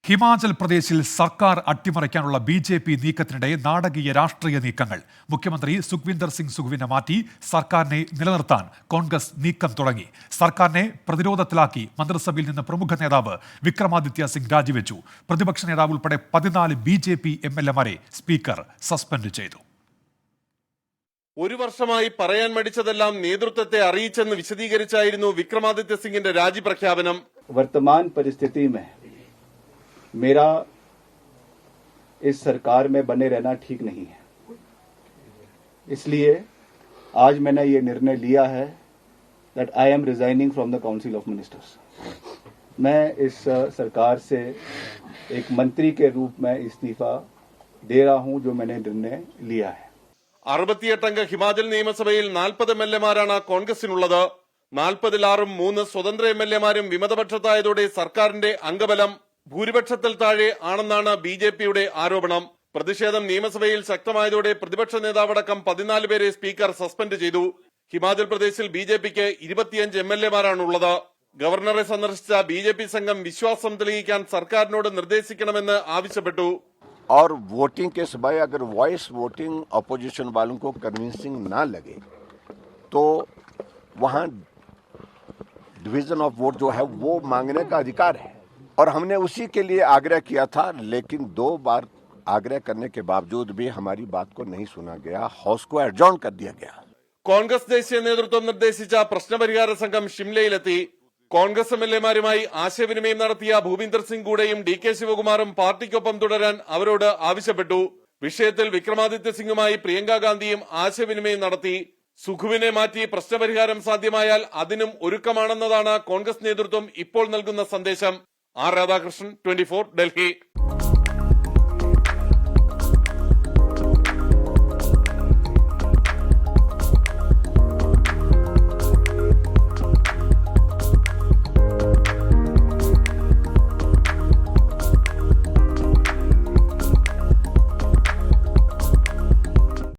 ഹിമാചൽ പ്രദേശിൽ സർക്കാർ അട്ടിമറിക്കാനുള്ള ബി.ജെ.പി. നീക്കത്തിനിടെ നാടകീയ രാഷ്ട്രീയ നീക്കങ്ങൾ. മുഖ്യമന്ത്രി സുഖ്വിന്ദർ സിംഗ് സുഖുവിനെ മാറ്റി സർക്കാരിനെ നിലനിർത്താൻ കോൺഗ്രസ് നീക്കം തുടങ്ങി. സർക്കാരിനെ പ്രതിരോധത്തിലാക്കി മന്ത്രിസഭയിൽ നിന്ന് പ്രമുഖ നേതാവ് വിക്രമാദിത്യ സിംഗ് രാജിവെച്ചു. പ്രതിപക്ഷ നേതാവ് ഉൾപ്പെടെ 14 ബി.ജെ.പി. എം.എൽ.എമാരെ സ്പീക്കർ സസ്പെൻഡ് ചെയ്തു. ഒരു വർഷമായി പറയാൻ മടിച്ചതെല്ലാം നേതൃത്വത്തെ അറിയിച്ചെന്ന് വിശദീകരിച്ചായിരുന്നു വിക്രമാദിത്യ സിംഗിന്റെ രാജി പ്രഖ്യാപനം. വർത്തമാൻ പരിസ്ഥിതി मेरा इस सरकार में बने रहना ठीक नहीं है, इसलिए आज मैंने ये निर्णय लिया है that I am resigning from the Council of Ministers. मैं इस सरकार से एक मंत्री के रूप में इस्तीफा दे रहा हूं जो मैंने निर्णय लिया है. 68 അംഗ ഹിമാചൽ നിയമസഭയിൽ 40 എം.എൽ.എമാരാണ് കോൺഗ്രസിനുള്ളത്. 40-ൽ 3 സ്വതന്ത്ര എം.എൽ.എമാരും വിമതപക്ഷത്തായതോടെ സർക്കാരിന്റെ അംഗബലം ഭൂരിപക്ഷത്തിൽ താഴെ ആണെന്നാണ് ബി.ജെ.പിയുടെ ആരോപണം. പ്രതിഷേധം നിയമസഭയിൽ ശക്തമായതോടെ പ്രതിപക്ഷ നേതാവടക്കം 14 പേരെ സ്പീക്കർ സസ്പെൻഡ് ചെയ്തു. ഹിമാചൽ പ്രദേശിൽ ബി.ജെ.പിക്ക് 25 എം.എൽ.എമാരാണുള്ളത്. ഗവർണറെ സന്ദർശിച്ച ബി.ജെ.പി. സംഘം വിശ്വാസം തെളിയിക്കാൻ സർക്കാരിനോട് നിർദ്ദേശിക്കണമെന്ന് ആവശ്യപ്പെട്ടു. और वोटिंग के समय अगर वॉइस वोटिंग अपोजिशन वालों को कन्विंसिंग ना लगे तो वहां डिवीजन ऑफ वोट जो है वो मांगने का अधिकार है और हमने उसी के लिए आग्रह किया था, लेकिन 2 बार आग्रह करने के बावजूद भी हमारी बात को नहीं सुना गया. हाउस को एडजॉर्न कर दिया गया. കോൺഗ്രസ് ദേശീയ നേതൃത്വം നിർദ്ദേശിച്ച പ്രശ്നപരിഹാര സംഘം ഷിംലയിലെത്തി. കോൺഗ്രസ് എം.എൽ.എമാരുമായി ആശയവിനിമയം നടത്തിയ ഭൂപീന്ദർ സിംഗ് കൂടെയും ഡി.കെ. ശിവകുമാറും പാർട്ടിക്കൊപ്പം തുടരാൻ അവരോട് ആവശ്യപ്പെട്ടു. വിഷയത്തിൽ വിക്രമാദിത്യ സിംഗുമായി പ്രിയങ്ക ഗാന്ധിയും ആശയവിനിമയം നടത്തി. സുഖുവിനെ മാറ്റി പ്രശ്നപരിഹാരം സാധ്യമായാൽ അതിനും ഒരുക്കമാണെന്നതാണ് കോൺഗ്രസ് നേതൃത്വം ഇപ്പോൾ നൽകുന്ന സന്ദേശം. ആർ. രാധാകൃഷ്ണൻ, 24, ഡൽഹി.